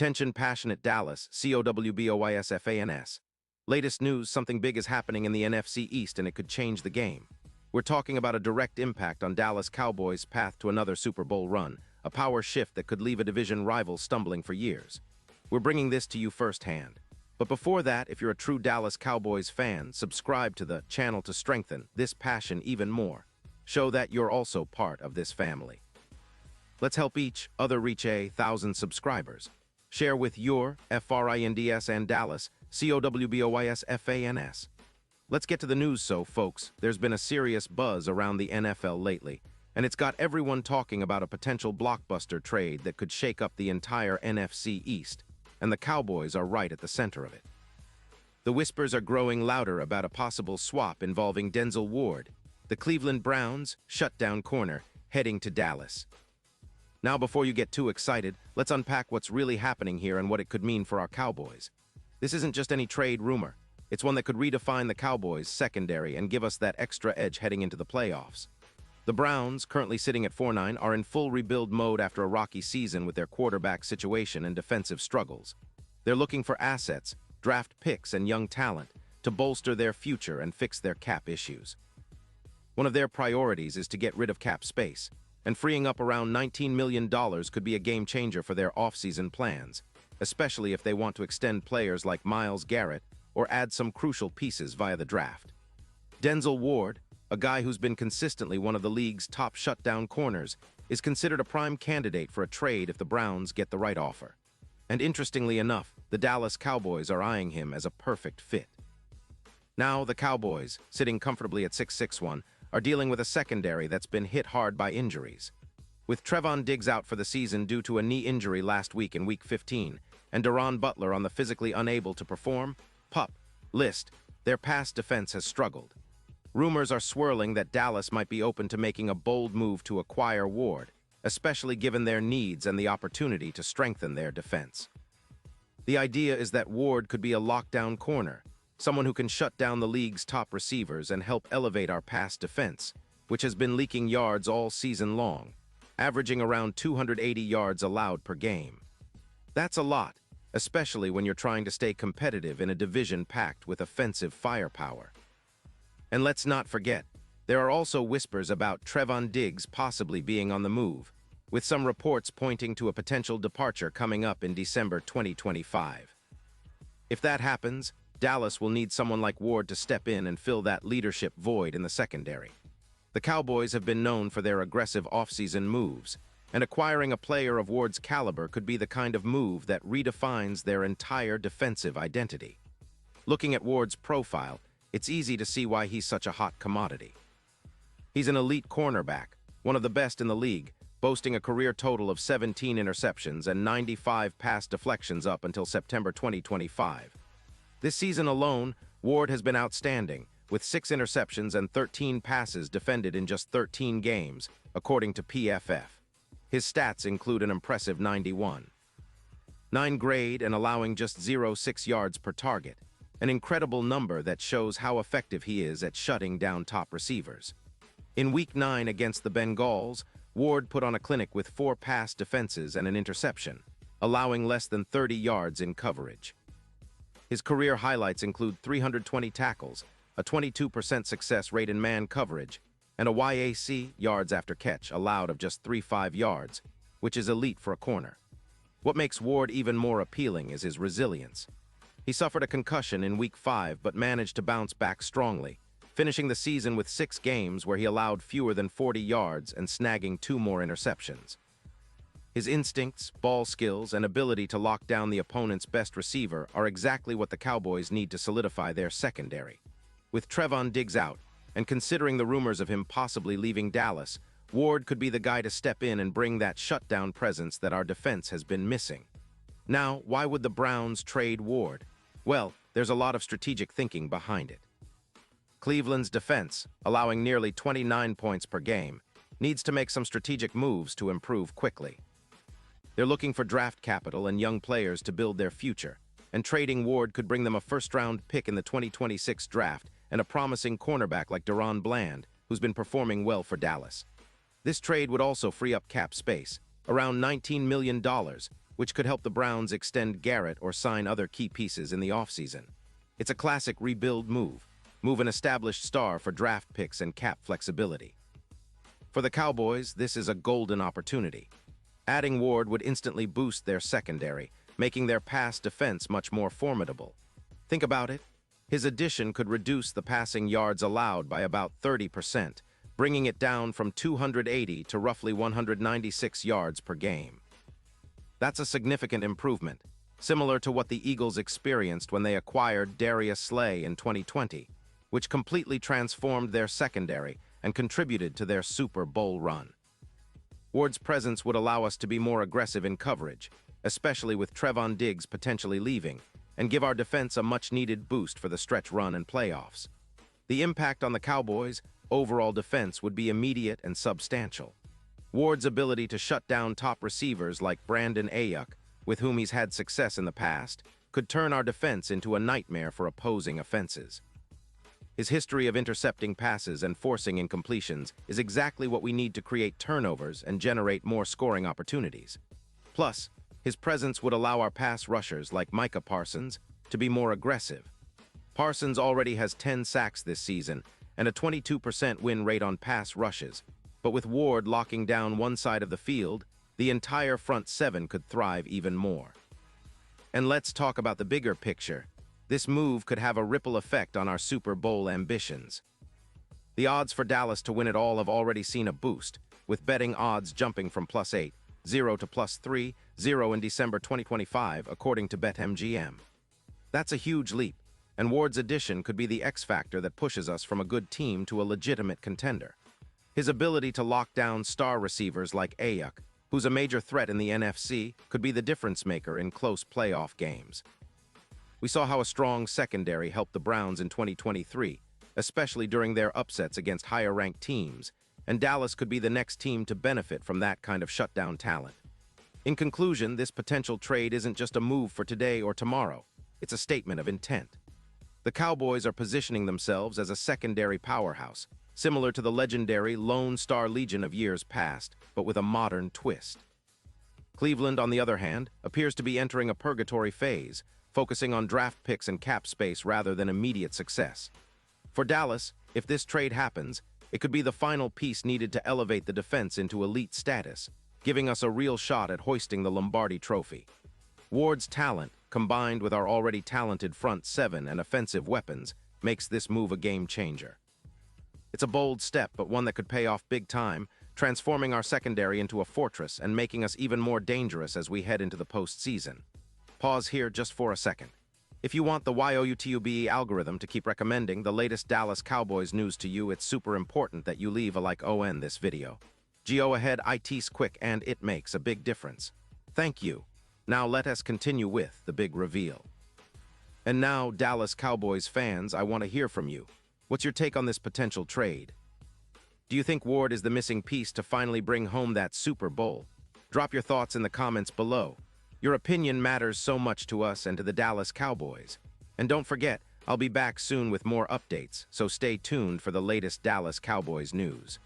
Attention passionate Dallas, Cowboys. Latest news, something big is happening in the NFC East and it could change the game. We're talking about a direct impact on Dallas Cowboys' path to another Super Bowl run, a power shift that could leave a division rival stumbling for years. We're bringing this to you firsthand. But before that, if you're a true Dallas Cowboys fan, subscribe to the channel to strengthen this passion even more. Show that you're also part of this family. Let's help each other reach 1,000 subscribers. Share with your friends and Dallas, Cowboys. Let's get to the news, folks. There's been a serious buzz around the NFL lately, and it's got everyone talking about a potential blockbuster trade that could shake up the entire NFC East, and the Cowboys are right at the center of it. The whispers are growing louder about a possible swap involving Denzel Ward, the Cleveland Browns' shutdown corner, heading to Dallas. Now, before you get too excited, let's unpack what's really happening here and what it could mean for our Cowboys. This isn't just any trade rumor. It's one that could redefine the Cowboys' secondary and give us that extra edge heading into the playoffs. The Browns, currently sitting at 4-9, are in full rebuild mode after a rocky season with their quarterback situation and defensive struggles. They're looking for assets, draft picks, and young talent to bolster their future and fix their cap issues. One of their priorities is to get rid of cap space, and freeing up around $19 million could be a game-changer for their offseason plans, especially if they want to extend players like Myles Garrett or add some crucial pieces via the draft. Denzel Ward, a guy who's been consistently one of the league's top shutdown corners, is considered a prime candidate for a trade if the Browns get the right offer. And interestingly enough, the Dallas Cowboys are eyeing him as a perfect fit. Now, the Cowboys, sitting comfortably at 6-6-1, are dealing with a secondary that's been hit hard by injuries. With Trevon Diggs out for the season due to a knee injury last week in Week 15, and Deron Butler on the physically unable to perform PUP list, their pass defense has struggled. Rumors are swirling that Dallas might be open to making a bold move to acquire Ward, especially given their needs and the opportunity to strengthen their defense. The idea is that Ward could be a lockdown corner, someone who can shut down the league's top receivers and help elevate our pass defense, which has been leaking yards all season long, averaging around 280 yards allowed per game. That's a lot, especially when you're trying to stay competitive in a division packed with offensive firepower. And let's not forget, there are also whispers about Trevon Diggs possibly being on the move, with some reports pointing to a potential departure coming up in December 2025. If that happens, Dallas will need someone like Ward to step in and fill that leadership void in the secondary. The Cowboys have been known for their aggressive offseason moves, and acquiring a player of Ward's caliber could be the kind of move that redefines their entire defensive identity. Looking at Ward's profile, it's easy to see why he's such a hot commodity. He's an elite cornerback, one of the best in the league, boasting a career total of 17 interceptions and 95 pass deflections up until September 2025. This season alone, Ward has been outstanding, with 6 interceptions and 13 passes defended in just 13 games, according to PFF. His stats include an impressive 91.9 grade and allowing just 0.6 yards per target, an incredible number that shows how effective he is at shutting down top receivers. In Week 9 against the Bengals, Ward put on a clinic with 4 pass defenses and an interception, allowing less than 30 yards in coverage. His career highlights include 320 tackles, a 22% success rate in man coverage, and a YAC, yards after catch, allowed of just 3.5 yards, which is elite for a corner. What makes Ward even more appealing is his resilience. He suffered a concussion in Week 5 but managed to bounce back strongly, finishing the season with 6 games where he allowed fewer than 40 yards and snagging 2 more interceptions. His instincts, ball skills, and ability to lock down the opponent's best receiver are exactly what the Cowboys need to solidify their secondary. With Trevon Diggs out, and considering the rumors of him possibly leaving Dallas, Ward could be the guy to step in and bring that shutdown presence that our defense has been missing. Now, why would the Browns trade Ward? Well, there's a lot of strategic thinking behind it. Cleveland's defense, allowing nearly 29 points per game, needs to make some strategic moves to improve quickly. They're looking for draft capital and young players to build their future, and trading Ward could bring them a first-round pick in the 2026 draft and a promising cornerback like Deron Bland, who's been performing well for Dallas. This trade would also free up cap space, around $19 million, which could help the Browns extend Garrett or sign other key pieces in the offseason. It's a classic rebuild move. Move an established star for draft picks and cap flexibility. For the Cowboys, this is a golden opportunity. Adding Ward would instantly boost their secondary, making their pass defense much more formidable. Think about it. His addition could reduce the passing yards allowed by about 30%, bringing it down from 280 to roughly 196 yards per game. That's a significant improvement, similar to what the Eagles experienced when they acquired Darius Slay in 2020, which completely transformed their secondary and contributed to their Super Bowl run. Ward's presence would allow us to be more aggressive in coverage, especially with Trevon Diggs potentially leaving, and give our defense a much-needed boost for the stretch run and playoffs. The impact on the Cowboys' overall defense would be immediate and substantial. Ward's ability to shut down top receivers like Brandon Ayuk, with whom he's had success in the past, could turn our defense into a nightmare for opposing offenses. His history of intercepting passes and forcing incompletions is exactly what we need to create turnovers and generate more scoring opportunities. Plus, his presence would allow our pass rushers like Micah Parsons to be more aggressive. Parsons already has 10 sacks this season and a 22% win rate on pass rushes, but with Ward locking down one side of the field, the entire front seven could thrive even more. And let's talk about the bigger picture. This move could have a ripple effect on our Super Bowl ambitions. The odds for Dallas to win it all have already seen a boost, with betting odds jumping from +8, 0 to +3, 0 in December 2025, according to BetMGM. That's a huge leap, and Ward's addition could be the X factor that pushes us from a good team to a legitimate contender. His ability to lock down star receivers like Ayuk, who's a major threat in the NFC, could be the difference maker in close playoff games. We saw how a strong secondary helped the Browns in 2023, especially during their upsets against higher-ranked teams, and Dallas could be the next team to benefit from that kind of shutdown talent. In conclusion, this potential trade isn't just a move for today or tomorrow. It's a statement of intent. The Cowboys are positioning themselves as a secondary powerhouse, similar to the legendary Lone Star Legion of years past, but with a modern twist. Cleveland, on the other hand, appears to be entering a purgatory phase, focusing on draft picks and cap space rather than immediate success. For Dallas, if this trade happens, it could be the final piece needed to elevate the defense into elite status, giving us a real shot at hoisting the Lombardi Trophy. Ward's talent, combined with our already talented front seven and offensive weapons, makes this move a game changer. It's a bold step, but one that could pay off big time, transforming our secondary into a fortress and making us even more dangerous as we head into the postseason. Pause here just for a second. If you want the YOUTUBE algorithm to keep recommending the latest Dallas Cowboys news to you, it's super important that you leave a like on this video. Go ahead, it's quick and it makes a big difference. Thank you. Now let us continue with the big reveal. And now, Dallas Cowboys fans, I want to hear from you. What's your take on this potential trade? Do you think Ward is the missing piece to finally bring home that Super Bowl? Drop your thoughts in the comments below. Your opinion matters so much to us and to the Dallas Cowboys. And don't forget, I'll be back soon with more updates, so stay tuned for the latest Dallas Cowboys news.